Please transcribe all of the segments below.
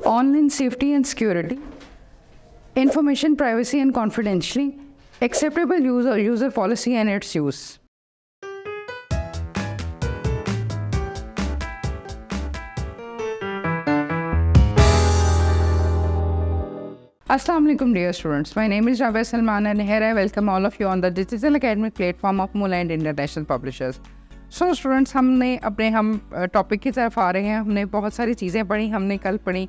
Online safety and security, information privacy and confidentiality, acceptable user policy and its use. Assalamu alaikum dear students, my name is Javed Salman and here I welcome all of you on the digital academic platform of Moorland International Publishers. So students, हम topic की तरफ आ रहे हैं। हमने बहुत सारी चीज़ें पढ़ी, हमने कल पढ़ी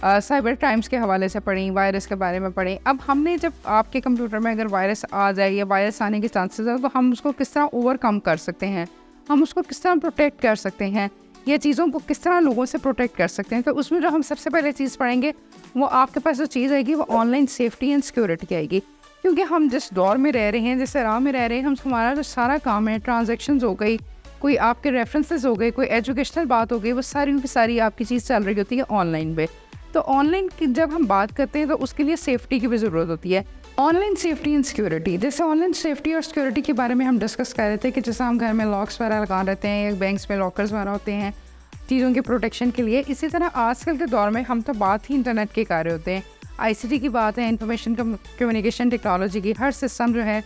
साइबर क्राइम्स के हवाले से पढ़ी, वायरस के बारे में पढ़ी। अब हमने जब आपके कंप्यूटर में अगर वायरस आ जाए या वायरस आने के चांसेस है तो हम उसको किस तरह ओवरकम कर सकते हैं, हम उसको किस तरह प्रोटेक्ट कर सकते हैं, ये चीज़ों को किस तरह लोगों से प्रोटेक्ट कर सकते हैं। तो उसमें जो हम सबसे पहले चीज़ पढ़ेंगे वो आपके पास जो चीज़ आएगी वो ऑनलाइन सेफ्टी एंड सिक्योरिटी आएगी। क्योंकि हम जिस दौर में रह रहे हैं, जिस राह में रह रहे हैं, हमारा जो सारा काम है, ट्रांजेक्शन्स हो गई, कोई आपके रेफरेंसेस हो गए, कोई एजुकेशनल बात हो गई, वो सारी की सारी आपकी चीज़ चल रही होती है ऑनलाइन पे। तो ऑनलाइन की जब हम बात करते हैं तो उसके लिए सेफ्टी की भी ज़रूरत होती है। ऑनलाइन सेफ्टी एंड सिक्योरिटी, जैसे ऑनलाइन सेफ्टी और सिक्योरिटी के बारे में हम डिस्कस कर रहे थे कि जैसे हम घर में लॉक्स वगैरह लगा रहते हैं या बैंक्स में लॉकर्स वगैरह होते हैं चीज़ों के प्रोटेक्शन के लिए, इसी तरह आजकल के दौर में हम तो बात ही इंटरनेट के कर रहे होते हैं। आईसीटी की बात है, इंफॉर्मेशन कम्युनिकेशन टेक्नोलॉजी की, हर सिस्टम जो है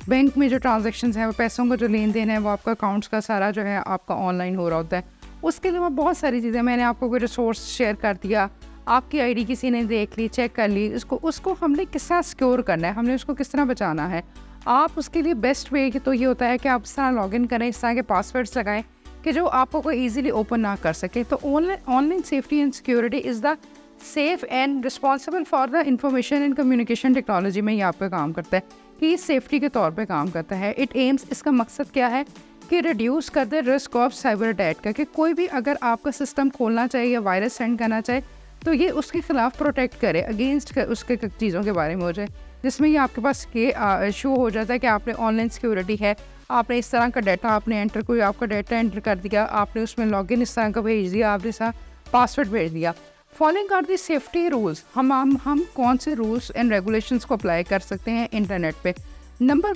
बैंक में जो ट्रांजैक्शंस हैं, वो पैसों का जो लेन देन है, वो आपका अकाउंट्स का सारा जो है आपका ऑनलाइन हो रहा होता है। उसके अलावा बहुत सारी चीज़ें, मैंने आपको कोई रिसोर्स शेयर कर दिया, आपकी आईडी किसी ने देख ली, चेक कर ली, उसको हमने किस तरह सिक्योर करना है, हमने उसको किस तरह बचाना है। आप उसके लिए बेस्ट वे तो ये होता है कि आप इस तरह लॉगिन करें, इस तरह के पासवर्ड्स लगाएं कि जो आपको कोई ईजिली ओपन ना कर सके। तो online safety and security is the safe and responsible for the information and communication technology में ये आपका काम करता है कि सेफ्टी के तौर पे काम करता है। इट एम्स, इसका मकसद क्या है कि रिड्यूस कर दे रिस्क ऑफ साइबर अटैक का, कि कोई भी अगर आपका सिस्टम खोलना चाहे या वायरस सेंड करना चाहे तो ये उसके खिलाफ प्रोटेक्ट करे, अगेंस्ट उसके चीज़ों के बारे में हो जाए, जिसमें ये आपके पास के शो हो जाता है कि आपने ऑनलाइन सिक्योरिटी है, आपने इस तरह का डाटा आपने एंटर, कोई आपका डाटा एंटर कर दिया, आपने उसमें लॉगिन इस तरह का भेज दिया, आपने सा पासवर्ड भेज दिया। Following are the safety rules, हम कौन से रूल्स एंड रेगुलेशंस को अप्लाई कर सकते हैं इंटरनेट पे। नंबर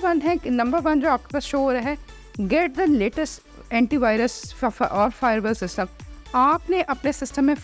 वन जो आपके पास शो हो रहा है, गेट द लेटेस्ट एंटीवायरस और फायरवॉल सिस्टम। आपने अपने सिस्टम में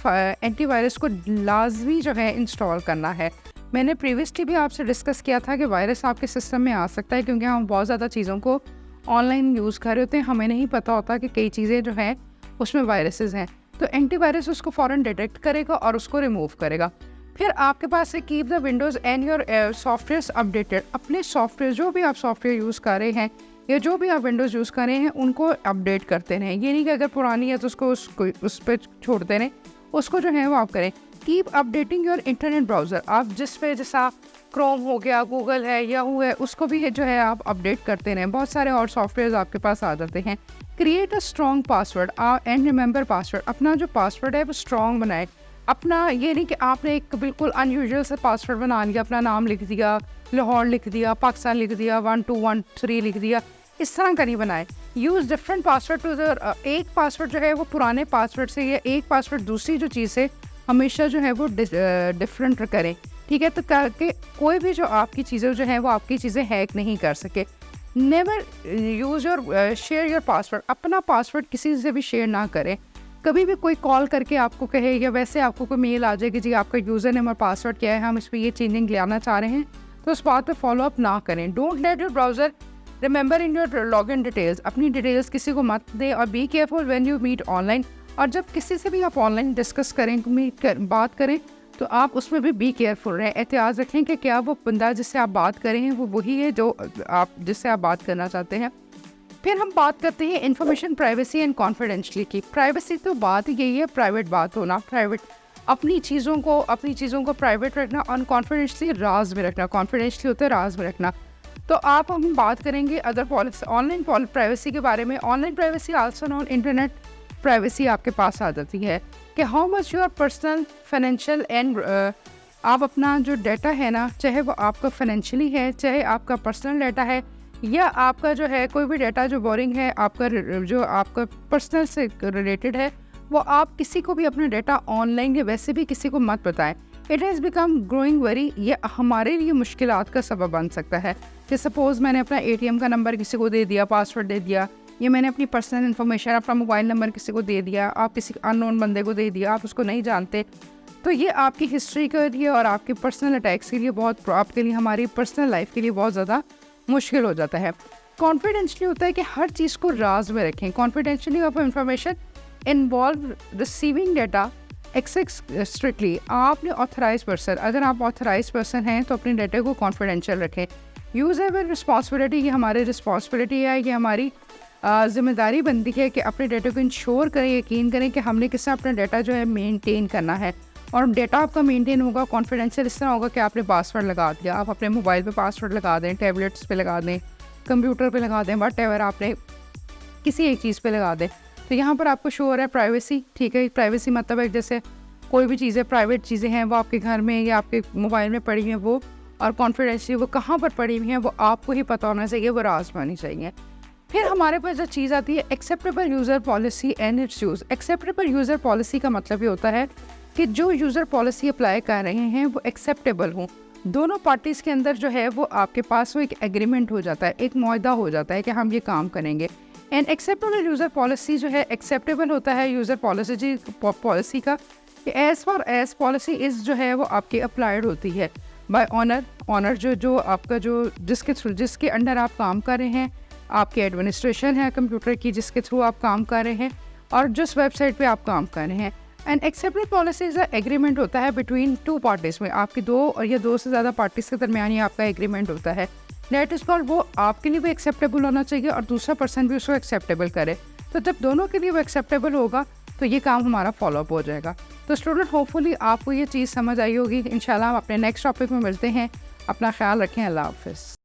एंटीवायरस को लाजमी जो है इंस्टॉल करना है। मैंने प्रीवियसली भी आपसे डिस्कस किया था कि वायरस आपके सिस्टम में आ सकता है क्योंकि हम बहुत ज़्यादा चीज़ों को ऑनलाइन यूज़ कर रहे होते हैं, हमें नहीं पता होता कि कई चीज़ें जो हैं उसमें वायरसेस हैं। तो एंटीवायरस उसको फ़ौरन डिटेक्ट करेगा और उसको रिमूव करेगा। फिर आपके पास से keep the Windows and your software updated. अपने सॉफ्टवेयर, जो भी आप सॉफ्टवेयर यूज़ कर रहे हैं या जो भी आप विंडोज़ यूज़ कर रहे हैं, उनको अपडेट करते रहें। ये नहीं कि अगर पुरानी है तो उसको उस पर छोड़ते रहें, उसको जो है वो आप करें। Keep updating your internet browser, आप जिस पे जैसा क्रोम हो गया, गूगल है, याहू है, उसको भी जो है आप अपडेट करते रहें। बहुत सारे और सॉफ्टवेयर आपके पास आ जाते हैं। Create a strong password and remember password, अपना जो पासवर्ड है वो स्ट्रॉन्ग बनाए। अपना ये नहीं कि आपने एक बिल्कुल अनयूजुअल सा पासवर्ड बना लिया, अपना नाम लिख दिया, लाहौर लिख दिया, पाकिस्तान लिख दिया, 1213 लिख दिया, इस तरह का नहीं बनाए। Use different password to the, एक पासवर्ड जो है वो पुराने पासवर्ड से, या एक पासवर्ड दूसरी जो चीज़ से हमेशा जो है वो डिफरेंट करें, ठीक है, तो करके कोई भी जो आपकी चीज़ें जो हैं वो आपकी चीज़ें हैक नहीं कर सके। Never use your share your password, अपना पासवर्ड किसी से भी शेयर ना करें। कभी भी कोई कॉल करके आपको कहे या वैसे आपको कोई मेल आ जाए कि जी आपका यूज़र नेम और पासवर्ड क्या है, हम इस पर ये चेंजिंग लाना चाह रहे हैं, तो उस बात पर फॉलो अप ना करें। Don't let your browser remember in your log in details, अपनी डिटेल्स किसी को मत दें। और be careful when you meet online, और जब किसी से भी आप ऑनलाइन डिस्कस करें, बात करें, तो आप उसमें भी बी केयरफुल रहें। एहतियात रखें कि क्या वो बंदा जिससे आप बात करें हैं वो वही है जो आप जिससे आप बात करना चाहते हैं। फिर हम बात करते हैं इंफॉर्मेशन प्राइवेसी एंड कॉन्फिडेंशियलिटी की। प्राइवेसी तो बात यही है, प्राइवेट बात होना, प्राइवेट अपनी चीज़ों को प्राइवेट रखना और कॉन्फिडेंशियली राज में रखना। कॉन्फिडेंशियली होता है राज में रखना। तो हम बात करेंगे अदर पॉलिसी, ऑनलाइन प्राइवेसी के बारे में। Online privacy also known internet privacy आपके पास आ जाती है कि how much your personal financial and, आप अपना जो डाटा है ना, चाहे वो आपका फाइनेंशियली है, चाहे आपका पर्सनल डाटा है, या आपका जो है कोई भी डाटा जो बोरिंग है, आपका जो आपका पर्सनल से रिलेटेड है, वो आप किसी को भी अपना डाटा ऑनलाइन या वैसे भी किसी को मत बताएं। It has become growing very, ये हमारे लिए मुश्किलात का सबब बन सकता है कि सपोज़ मैंने अपना ATM का नंबर किसी को दे दिया, पासवर्ड दे दिया, या मैंने अपनी पर्सनल इन्फॉर्मेशन, अपना मोबाइल नंबर किसी को दे दिया, आप किसी अननोन बंदे को दे दिया, आप उसको नहीं जानते, तो ये आपकी हिस्ट्री के लिए और आपके पर्सनल अटैक्स के लिए बहुत, आपके लिए, हमारी पर्सनल लाइफ के लिए बहुत ज़्यादा मुश्किल हो जाता है। कॉन्फिडेंशियली होता है कि हर चीज़ को राज में रखें। Confidentially of information involve receiving data access strictly. आपने ऑथराइज पर्सन, अगर आप ऑथराइज पर्सन हैं तो अपने डेटा को कॉन्फिडेंशियल रखें। यूजेबल रिस्पॉन्सिबिलिटी, ये हमारी रिस्पॉन्सिबिलिटी है, ये हमारी जिम्मेदारी बनती है कि अपने डेटा को इंश्योर करें, यकीन करें कि हमने किस तरह अपना डेटा जो है मेनटेन करना है। और डेटा आपका मेंटेन होगा कॉन्फिडेंशियल इस तरह होगा कि आपने पासवर्ड लगा दिया, आप अपने मोबाइल पे पासवर्ड लगा दें, टैबलेट्स पे लगा दें, कंप्यूटर पे लगा दें, व्हाटएवर आपने किसी एक चीज़ पे लगा दें, तो यहाँ पर आपको शो हो रहा है प्राइवेसी। ठीक है, प्राइवेसी मतलब है जैसे कोई भी चीज़ें, प्राइवेट चीज़ें हैं वो आपके घर में या आपके मोबाइल में पड़ी हैं वो, और कॉन्फिडेंशियल वो कहाँ पर पड़ी हुई हैं वो आपको ही पता होना चाहिए, वो राज होनी चाहिए। फिर हमारे पास जो चीज़ आती है acceptable user policy and it's use. Acceptable user policy का मतलब ये होता है कि जो यूज़र पॉलिसी अप्लाई कर रहे हैं वो एक्सेप्टेबल हों। दोनों पार्टीज़ के अंदर जो है वो आपके पास वो एक एग्रीमेंट हो जाता है, एक मुआहदा हो जाता है कि हम ये काम करेंगे। एंड एक्सेप्टेबल यूज़र पॉलिसी जो है, एक्सेप्टेबल होता है यूज़र पॉलिसी का कि as for as policy is जो है वो आपकी अप्लाइड होती है बाय ऑनर जो आपका जो जिसके अंडर आप काम कर रहे हैं, आपकी एडमिनिस्ट्रेशन है कंप्यूटर की जिसके थ्रू आप काम कर रहे हैं और जिस वेबसाइट पे आप काम कर रहे हैं। एंड एक्सेप्टेबल पॉलिसीज एग्रीमेंट होता है बिटवीन टू पार्टीज़ में, आपकी दो और या दो से ज़्यादा पार्टीज़ के दरमियान ही आपका एग्रीमेंट होता है। दैट इज़ कॉल्ड, वो आपके लिए भी एक्सेप्टेबल होना चाहिए और दूसरा पर्सन भी उसको एक्सेप्टेबल करे। तो जब दोनों के लिए वो एक्सेप्टेबल होगा तो ये काम हमारा फॉलोअप हो जाएगा। तो स्टूडेंट, होपफुली आपको ये चीज़ समझ आई होगी। इंशाल्लाह हम अपने नेक्स्ट टॉपिक में मिलते हैं। अपना ख्याल रखें। अल्लाह हाफ़िज़।